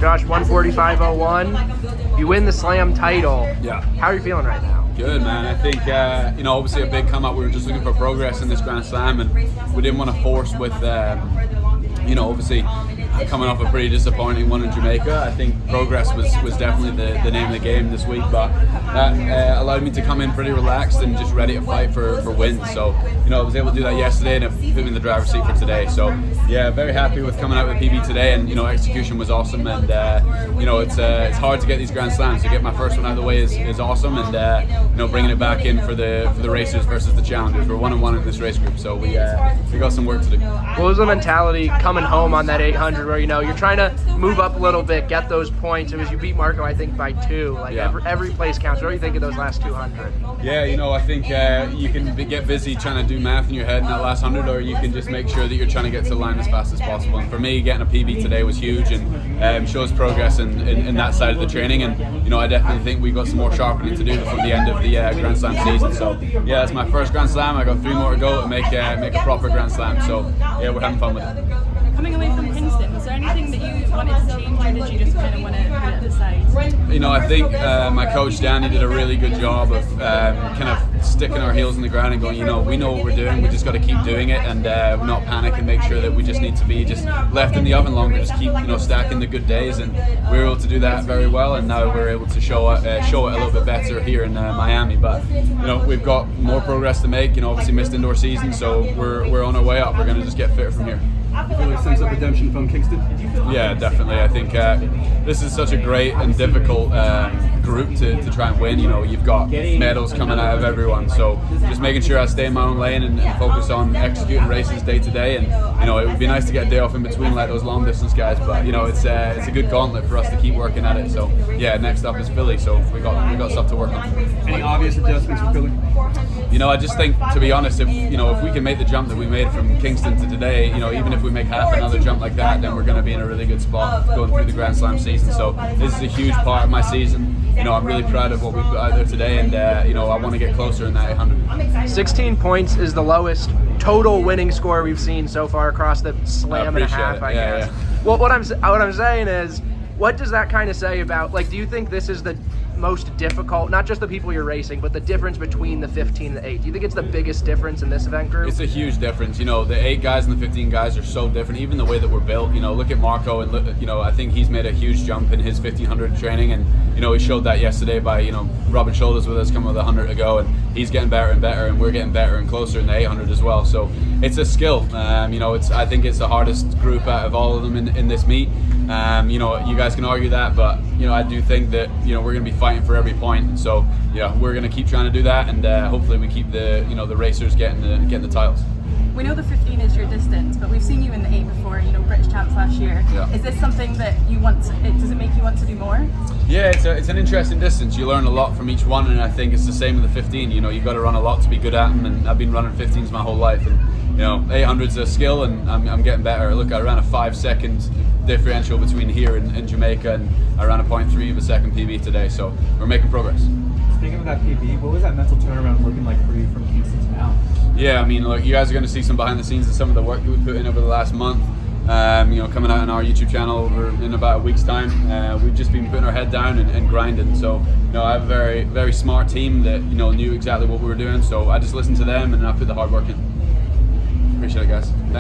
Josh, 145.01. You win the slam title. Yeah. How are you feeling right now? Good, man. I think, obviously a big come up. We were just looking for progress in this Grand Slam, and we didn't want to force with, obviously coming off a pretty disappointing one in Jamaica. I think progress was definitely the name of the game this week, but that allowed me to come in pretty relaxed and just ready to fight for wins. So, I was able to do that yesterday, and it put me in the driver's seat for today. So, yeah, very happy with coming out with PB today, and execution was awesome. And it's hard to get these Grand Slams. To get my first one out of the way is awesome, and bringing it back in for the racers versus the challengers. We're 1-1 in this race group, so we got some work to do. What was the mentality coming home on that 800, where you're trying to move up a little bit, get those points? It was you beat Marco, I think, by 2. Every place counts. What do you think of those last 200? Yeah, I think you can get busy trying to do math in your head in that last 100, or you can just make sure that you're trying to get to the line as fast as possible. And for me, getting a PB today was huge, and shows progress in that side of the training. And I definitely think we got some more sharpening to do before the end of the Grand Slam season. So yeah, it's my first Grand Slam. I got 3 more to go to make a proper Grand Slam. So yeah, we're having fun with it. Coming away from Kingston, was there anything that you wanted to change, or did you just kind of want to put it at the side? I think my coach Danny did a really good job of kind of sticking our heels in the ground and going, we know what we're doing, we just got to keep doing it, and not panic, and make sure that we just need to be just left in the oven longer, just keep stacking the good days, and we were able to do that very well, and now we're able to show it a little bit better here in Miami. But we've got more progress to make. Obviously missed indoor season, so we're on our way up. We're going to just get fitter from here. You feel like sense of redemption from Kingston? Yeah, definitely. I think this is such a great and difficult group to try and win. You've got medals coming out of everyone, so just making sure I stay in my own lane and focus on executing races day to day. And it would be nice to get a day off in between like those long distance guys, but it's a good gauntlet for us to keep working at it. So yeah, next up is Philly, so we got stuff to work on. Any obvious adjustments for Philly? I just think, to be honest, if we can make the jump that we made from Kingston to today, even if we make half another jump like that, then we're going to be in a really good spot going through the Grand Slam season. So this is a huge part of my season. I'm really proud of what we put out there today, and I want to get closer in that 800. 16 points is the lowest total winning score we've seen so far across the slam and a half, I guess. Yeah. Well, what I'm saying is, what does that kind of say about, do you think this is the most difficult, not just the people you're racing, but the difference between the 15 and the 8? Do you think it's the biggest difference in this event group? It's a huge difference. The 8 guys and the 15 guys are so different. Even the way that we're built. Look at Marco, and I think he's made a huge jump in his 1500 training, and he showed that yesterday by rubbing shoulders with us coming with 100 to go, and he's getting better and better, and we're getting better and closer in the 800 as well. So it's a skill. I think it's the hardest group out of all of them in this meet. You guys can argue that, but I do think that we're going to be fighting for every point. So yeah, we're going to keep trying to do that, and hopefully we keep the the racers getting the titles. We know the 15 is your distance, but we've seen you in the 8 before. British champs last year. Yeah. Is this something that you want? Does it make you want to do more? Yeah, it's an interesting distance. You learn a lot from each one, and I think it's the same with the 15. You got to run a lot to be good at them, and I've been running 15s my whole life, and 800's a skill, and I'm getting better. Look, I ran a 5-second differential between here and Jamaica, and I ran a 0.3 of a second PB today, so we're making progress. Speaking of that PB, what was that mental turnaround looking like for you from Kingston to now? Yeah, look, you guys are going to see some behind the scenes of some of the work that we put in over the last month. Coming out on our YouTube channel in about a week's time. We've just been putting our head down and grinding. So, I have a very, very smart team that knew exactly what we were doing. So I just listened to them, and I put the hard work in. Appreciate it, guys. Thanks.